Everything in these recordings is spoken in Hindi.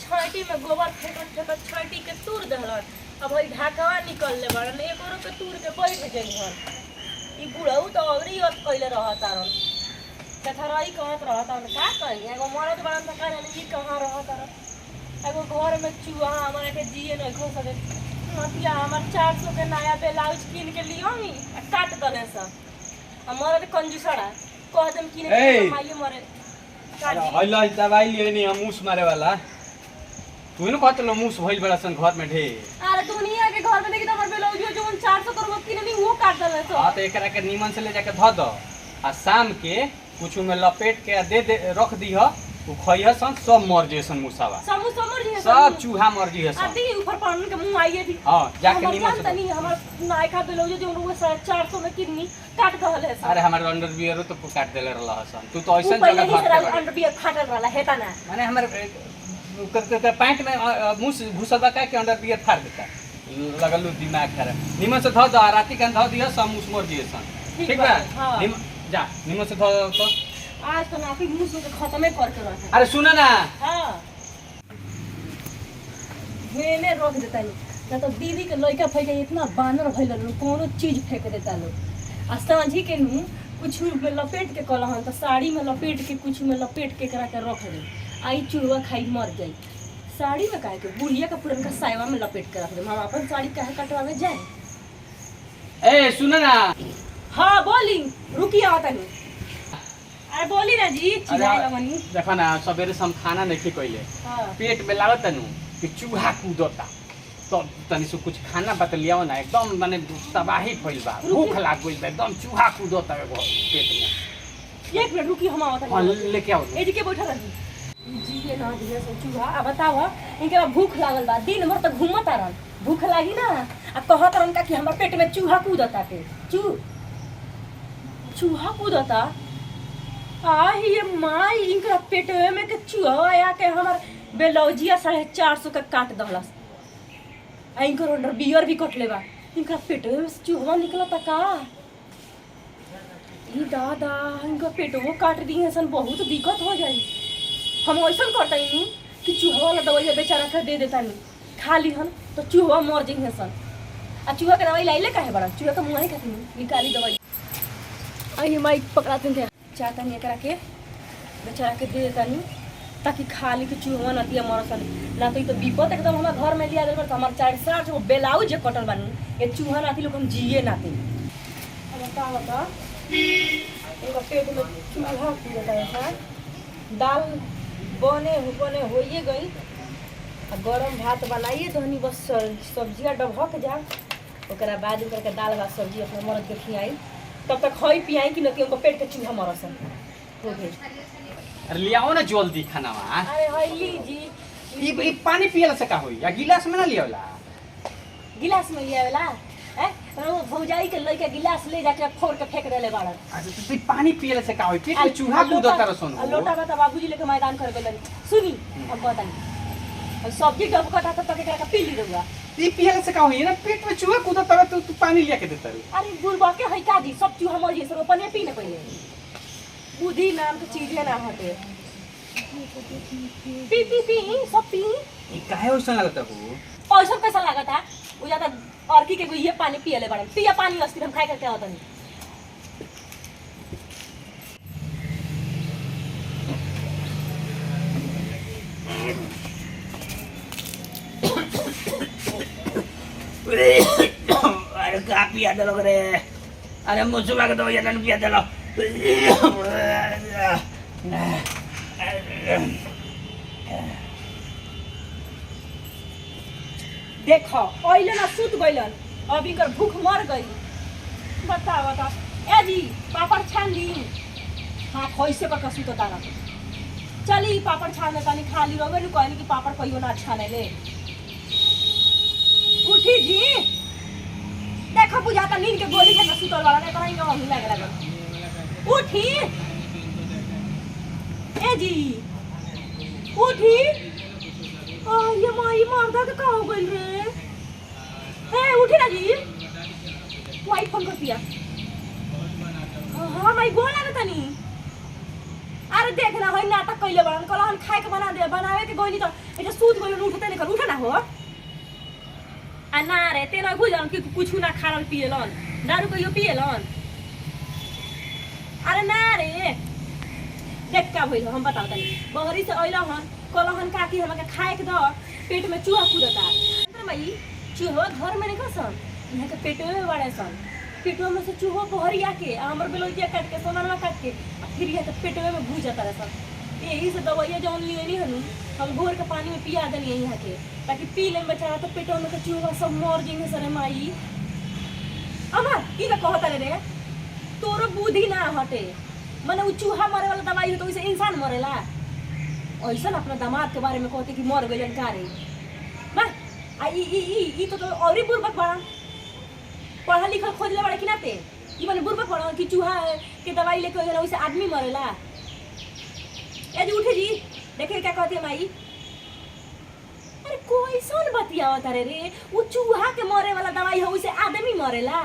छाटी में गोबर फेंकत फेंकत छाटी के तूर दहलन। अब भाई ढाकवा निकल ले बड़न एक और के तूर के बैठ जइहन। ई बुढ़ऊ तो औरी अत कइले रहतारन। कथराई कहत रहतारन का करी एगो मरद बड़न त का जाने की कहां रहतारन। एगो घर में चूहा हमरा के जिए न खो सके। मतिया हमर 400 के नया ब्लाउज किन के लियोमी काट दले स। मरद कंजूसड़ा कह देम किने के माइए मरे। हल्ला दवाई लिए नहीं हम मूस मारे वाला तू न कहत लो मूस भइल बड़ा सन घर में ढेर। अरे दुनिया के घर में देखि त हमर ब्लाउज जो 400 करबो किने नी वो काट दले स। हां तो एकरा के नीमन से ले जाके ध दो आ शाम के कुछ में लपेट के दे रख दीह उ खइह सन सब मर जेसन मुसावा सब मर जे सब चूहा मर जेसन। आदि ऊपर पान के मुंह आइए थी। हां जाके नीमन से तनी हमर नायका ब्लाउज जो 450 में किन्नी काट दले स। अरे हमर अंडरवियर तो काट देले रहला हसन तू तो ऐसन जगह घर पे अंडरवियर फाटल रहला हेता ना माने हमर पैंट में मूस घुसबा का के अंडरवियर फाड़ देता लगलू दिमाग खराब। नीमन से ध दो राती के ध दिह सब मूस मर जेसन ठीक बा। जा नीमन से ध तो आज तो नापी मुंह से खत्म करके रहा। अरे सुना ना हां मैंने रोक देता नहीं ना तो दीदी के लइका फइका इतना बानर भइल न कोनो चीज फेंक देता लोग। आ समझी के नु कुछ में लपेट के कलहन तो साड़ी में लपेट के कुछ में लपेट के करा के रख दे आई चूहा खाई मर जाई। साड़ी में काहे के बुढ़िया का पुरन का सायवा में लपेट के रख दे हम अपन साड़ी काहे कटवावे जाए। ए सुना ना हां बोली रुकी आवता नहीं। अरे बोली ना जी चिल्लाए लगनी देखो ना सवेरे से हम खाना नहीं कइले हां पेट में लागत नु कि चूहा कूदता तो तनी से कुछ खाना बतलियाओ ना एकदम माने तबाही भइल बा भूख लाग गइल बा एकदम चूहा कूदता एगो पेट में। एक मिनट रुकी हम आवता हां लेके आओ ए जी के बैठा रही जी ये ना जी से चूहा आ बताओ इनके भूख लागल बा दिन भर तक घूमत रहन भूख लागी ना आ कहत रहन का कि हमर पेट में चूहा कूदता के चूहा कूदता आ ये माई इनका पेट में के चूहा आया के हमर ब्लाउजिया 450 का काट दहलस। आ इनकर अंडर बियर भी कटले बा इनका पेट में से चूहा निकलता का ई दादा इनका पेट वो काट दी है सन बहुत दिक्कत हो जाई। हम ऐसा करता ही कि चूहा वाला दवाई बेचारा के दे देता नहीं खा ली हन तो चूहा मर जाइ है सन। आ चूहा के दवाई लाइले काहे बड़ा चूहा के मुंह ही खाती निकाली दवाई आई माई पकड़ाते थे चाहता नहीं करा के बेचारा के दे देता नहीं ताकि खा ली कि चूहा न दिया मरसन ना तो विपद एकदम हमारे घर में लिया देल हमार 460 गो ब्लाउज जे कटल बानी ये चूहा नाती लोग हम जिए नाते। अब का होता इनका पेट में चूहा पी जाता है सर दाल बने होइए गई गरम भात बनाइए धनी बस सब्जियां डबक जा ओकरा बाद ओकर के दाल भात सब्जी अपने मरद के खियाई तब तक खई पियाई कि न कि उनको पेट के चूहा मरसन हो गए। अरे लियाओ ना जल्दी खाना वा। अरे हईली जी ई पानी पियला से का होई या गिलास में ना लियावला गिलास में लियावला हैं तो भौजाई के लइका गिलास ले जाके फोड़ के फेंक देले बाड़न। अच्छा तो पानी पियला से का होई पेट में चूहा कूदता रसन लोटा में तो बाबूजी लेके मैदान कर गेलन सुनी अब बताई अब सब्जी डबकटा तो तक के पी ली रहूगा ई पियला से का होई ना पेट में चूहा कूदता तो तू पानी लिया के देता रे। अरे बुढ़बा के है का जी सब चूहा मर जैसे अपन पी न पहिले बुद्धि नाम के चीज है ना हटे पी सब पी ई काहे ओसन लगता हो पैसा कैसा लागत है वो ज्यादा और की के ये पानी पियले बड़न पिया पानी अस्थिर हम खाए करके आवत नहीं। अरे का पिया दलो रे अरे मुझुआ के दो यान पिया दलो देखो ओइले ना सुत गइलन अभी कर भूख मर गई बता ए जी पापड़ छान ली हां कैसे का सुत तारा चली पापड़ छान तानी खाली रहे नु कहली कि पापड़ कहियो ना छाने ले उठी जी देखो बुझाता नींद के गोली के सुतल वाला ने कहीं ना हिला लगा उठी ए जी उठी आ ये माई मर्दा के का हो गइल रे ए उठी ना जी वाई फोन कर दिया हां माई गोला ना तनी अरे देख ना होई नाटक कइले बड़न कहला हम खाए के बना दे बनावे के गोइनी तो एटा सूत गोइल उठते नहीं कर उठा ना हो आ ना रे तेरा बुझन कि कुछ ना खारल पिएलन दारू कहियो पिएलन अरे ना रे देख का भइल हम बताओ तनी बहरी से अइला हन कहला हन का कि हमके खाए के द पेट में चूहा कूदता अंदर भाई चूहा घर में नहीं खसन यहाँ के पेट में बड़े सन पेटवा में से चूहा बहरी आके हमर बेलोजिया काट के सोनावा काट के फिर यहाँ के पेट में भूज जाता रहे सब यही से दवाइया जौन लिए नहीं हनु हम घोर के पानी में पिया देनी यहाँ के ताकि पी ले बेचारा तो पेटवा में के चूहा सब मर जाएंगे सरे माई अमर ई का कहता रे तोरो बुद्धि ना हटे माने उ चूहा मरे वाला दवाई हो तो वैसे इंसान मरेला ऐसा अपना दामाद के बारे में कहते कि मर गइलन का रे बा आ ई तो औरी बुर्बक बड़ा पढ़ा लिखा खोजले बड़ा कि ना ते ई माने बुर्बक बड़ा कि चूहा के दवाई लेके गइला वैसे आदमी मरेला ए जी उठे जी देखे क्या कहती है माई अरे कोई सन बतियावत रे उ चूहा के मरे वाला दवाई हो वैसे आदमी मरेला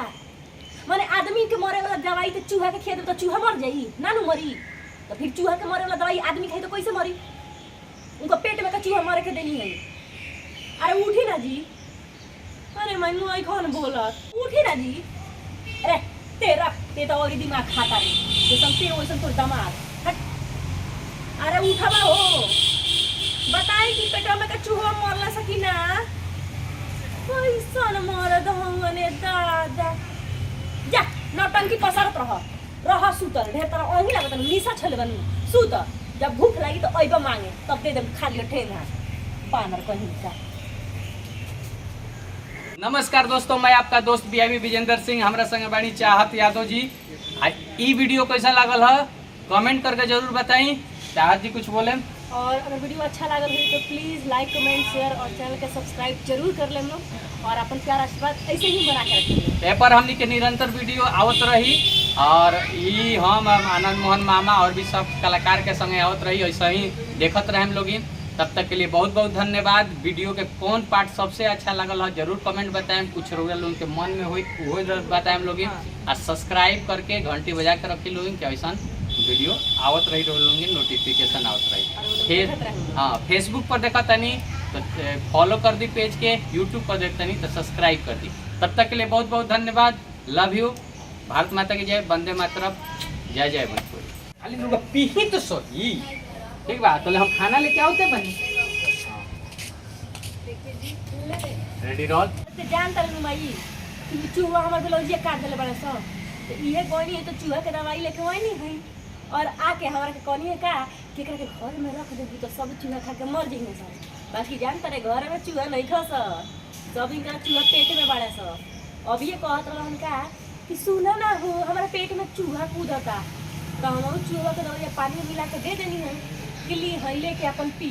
माने आदमी के मरे वाला दवाई तो चूहा के खेत तो चूहा मर जाई ना नु मरी तो फिर चूहा के मरे वाला दवाई आदमी खाई तो कैसे मरी उनको पेट में का चूहा मरे के देनी है अरे उठी ना जी अरे मैनू आई कौन बोला उठी ना जी अरे तेरा ते तो और दिमाग खाता रे ये सब तेरे वैसे तो दामाद हट अरे उठा बा हो बताई कि पेट में का चूहा मरला सकी ना कैसा न मर दहंगने दादा जा नौटंकी पसरत रह सुतल ढेर तरह ओही लागत निशा छल बनू सुत जब भूख लगी तो अइबा मांगे तब दे दे खा लियो ठेंगा बानर कहीं का नमस्कार दोस्तों, मैं आपका दोस्त बीआईबी विजेंद्र सिंह, हमरा संगे बानी चाहत यादव जी। ई वीडियो कैसा लागल है कमेंट करके जरूर बताई। चाहत जी कुछ बोले और अगर वीडियो अच्छा लागल हो तो प्लीज़ लाइक कमेंट शेयर और चैनल के सब्सक्राइब जरूर कर लेम लोग और अपन प्यार आशीर्वाद ऐसे ही बना के रखें। पेपर हमनी के निरंतर वीडियो आवत रही और ई हम आनंद मोहन मामा और भी सब कलाकार के संगे आवत रही, ऐसा ही देखत रहे हम लोग। तब तक के लिए बहुत बहुत धन्यवाद। वीडियो के कौन पार्ट सबसे अच्छा लगल है जरूर कमेंट बताएं, कुछ लोगों के मन में हुई वो बताएं लोग। और सब्सक्राइब करके घंटी बजा के रखी लोग कि ऐसा वीडियो आवत रही लोग, नोटिफिकेशन आवत रही। फिर हाँ फेसबुक पर देखा तनी तो फॉलो कर दी पेज के, यूट्यूब पर देखता नहीं तो सब्सक्राइब कर दी। तब तक के लिए बहुत बहुत धन्यवाद। Love you. भारत माता की जय, वंदे मातरम, जय जय भोजपुरी। खाली लोग पीही तो सोही ठीक बा। तो हम खाना लेके आओते बनी रेडी रोल तो जान तर माई कि चूहा हमर बेलोजिया काट देले बड़ा सा तो इहे कोनी है तो चूहा के दवाई लेके वही नहीं है और आके हमरा के कोनी है का कि एकरा के घर में रख देबू तो सब चूहा खा के मर जाइए सब। बाकी जान तर घर में चूहा नहीं खा सब इनका चूहा पेट में बड़ा सा। अब ये कहत रहन का कि सुनो ना हो हमारे पेट में चूहा कूदता तो हम चूहा के दवाई पानी में मिला के दे देनी है कि ली है लेके अपन पी।